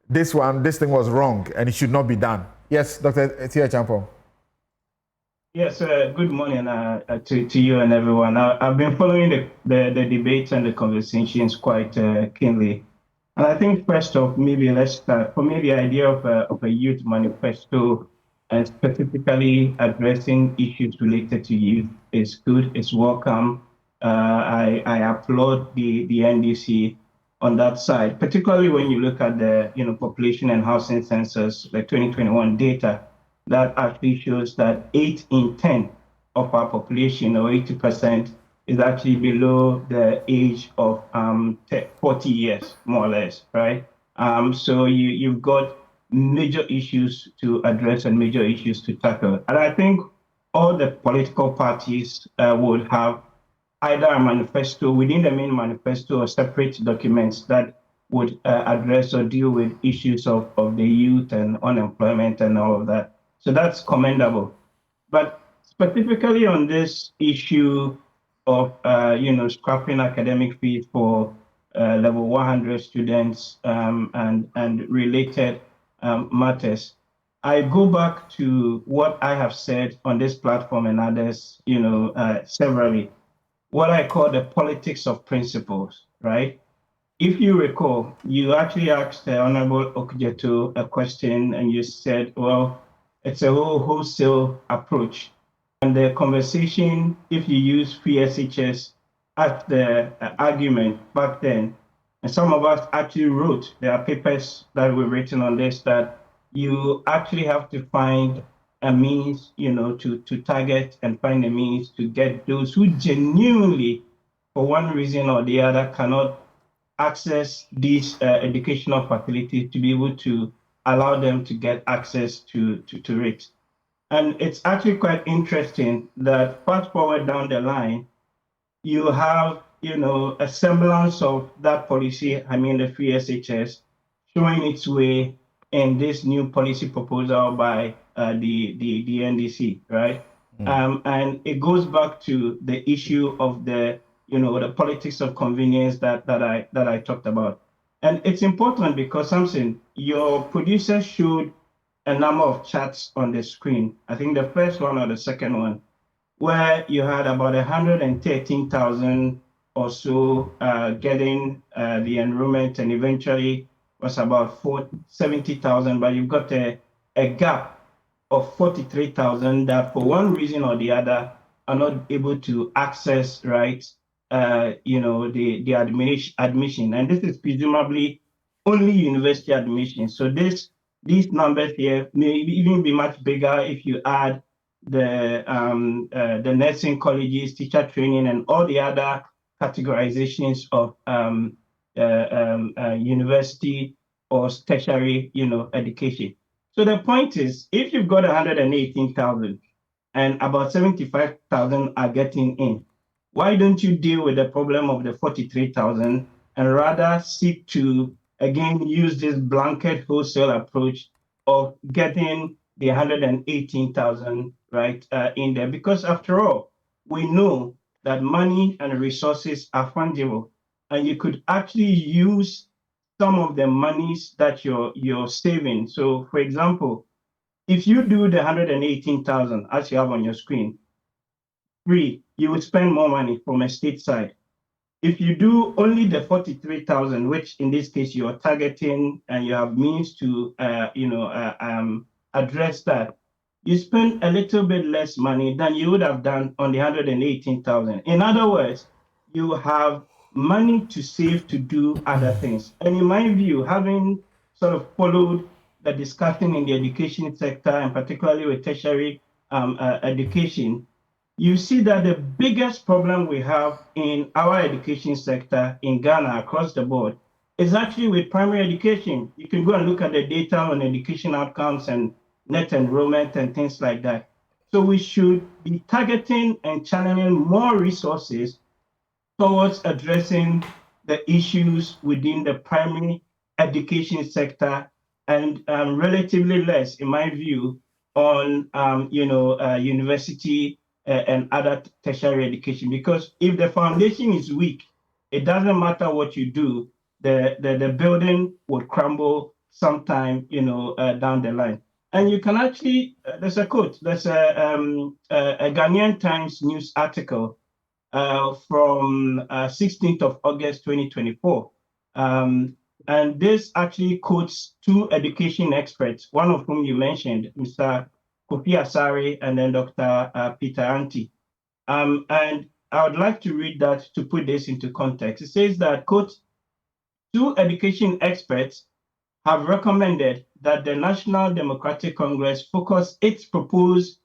this thing was wrong and it should not be done. Yes, Dr. Theo Acheampong. Yes, good morning to you and everyone. I've been following the debates and the conversations quite keenly. And I think first off, maybe let's start. For me, the idea of a youth manifesto and specifically addressing issues related to youth is good, it's welcome. I applaud the NDC on that side, particularly when you look at the population and housing census, the 2021 data that actually shows that 8 in 10 of our population, or 80%, is actually below the age of 40 years, more or less, right? So you've got major issues to address and major issues to tackle. And I think all the political parties would have either a manifesto within the main manifesto or separate documents that would address or deal with issues of the youth and unemployment and all of that. So that's commendable. But specifically on this issue of scrapping academic fees for level 100 students and related matters, I go back to what I have said on this platform and others, severally, what I call the politics of principles, right? If you recall, you actually asked the Honorable Okjeto a question and you said, well, it's a wholesale approach. And the conversation, if you use free SHS as the argument back then, and some of us actually wrote, there are papers that were written on this, that you actually have to find a means, to target and find a means to get those who genuinely, for one reason or the other, cannot access these educational facilities, to be able to allow them to get access to it. And it's actually quite interesting that fast forward down the line, you have, a semblance of that policy, I mean, the free SHS, showing its way in this new policy proposal by the NDC, right? And it goes back to the issue of the politics of convenience that I talked about. And it's important because something your producer showed a number of charts on the screen. I think the first one or the second one, where you had about 113,000 or so getting the enrollment, and eventually was about 70,000, but you've got a gap of 43,000 that for one reason or the other are not able to access, right, the admission. And this is presumably only university admission. So these numbers here may even be much bigger if you add the nursing colleges, teacher training, and all the other categorizations of university or tertiary, education. So the point is, if you've got 118,000 and about 75,000 are getting in, why don't you deal with the problem of the 43,000 and rather seek to, again, use this blanket wholesale approach of getting the 118,000 right in there? Because after all, we know that money and resources are fungible, and you could actually use some of the monies that you're saving. So, for example, if you do the 118,000 as you have on your screen, free, you would spend more money from a state side. If you do only the 43,000, which in this case you are targeting and you have means to, address that, you spend a little bit less money than you would have done on the 118,000. In other words, you have money to save to do other things. And in my view, having sort of followed the discussion in the education sector, and particularly with tertiary education, you see that the biggest problem we have in our education sector in Ghana across the board is actually with primary education. You can go and look at the data on education outcomes and net enrollment and things like that. So we should be targeting and channeling more resources towards addressing the issues within the primary education sector, and relatively less, in my view, on university and other tertiary education. Because if the foundation is weak, it doesn't matter what you do. the building would crumble sometime, down the line. And you can actually, there's a quote, there's a Ghanaian Times news article from 16th of August 2024. And this actually quotes two education experts, one of whom you mentioned, Mr. Kofi Asare, and then Dr. Peter Anti. And I would like to read that to put this into context. It says that, quote, two education experts have recommended that the National Democratic Congress focus its proposed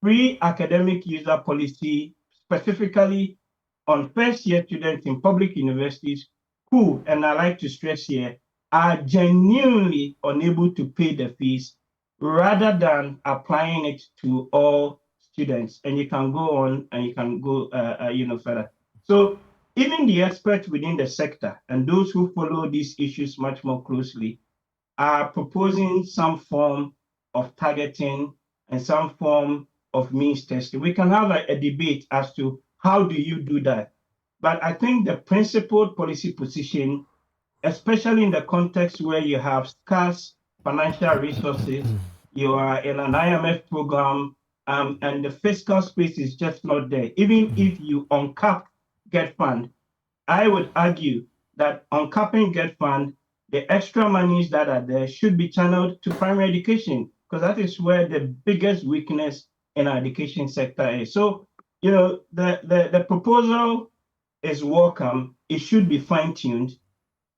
free academic user policy specifically on first-year students in public universities who, and I like to stress here, are genuinely unable to pay the fees rather than applying it to all students. And you can go on and you can go further. So even the experts within the sector and those who follow these issues much more closely are proposing some form of targeting and some form of means testing. We can have a debate as to how do you do that. But I think the principled policy position, especially in the context where you have scarce financial resources, you are in an IMF program, and the fiscal space is just not there. Even if you uncap Get Fund, I would argue that uncapping Get Fund, the extra monies that are there should be channeled to primary education, because that is where the biggest weakness in our education sector is. So, the proposal is welcome. It should be fine-tuned.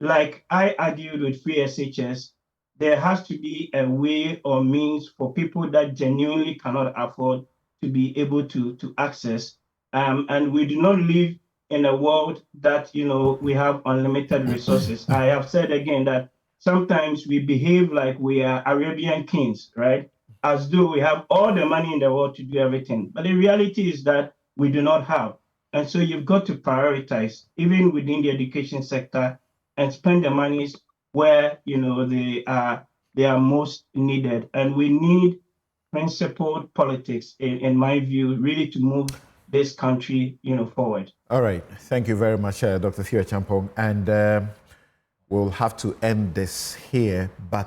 Like I argued with Free SHS, there has to be a way or means for people that genuinely cannot afford to be able to access. And we do not live in a world that we have unlimited resources. I have said again that sometimes we behave like we are Arabian kings, right? As though we have all the money in the world to do everything. But the reality is that we do not have. And so you've got to prioritize, even within the education sector, and spend the monies where they are most needed. And we need principled politics, in my view, really to move this country forward. All right. Thank you very much, Dr. Theo Acheampong. And we'll have to end this here. But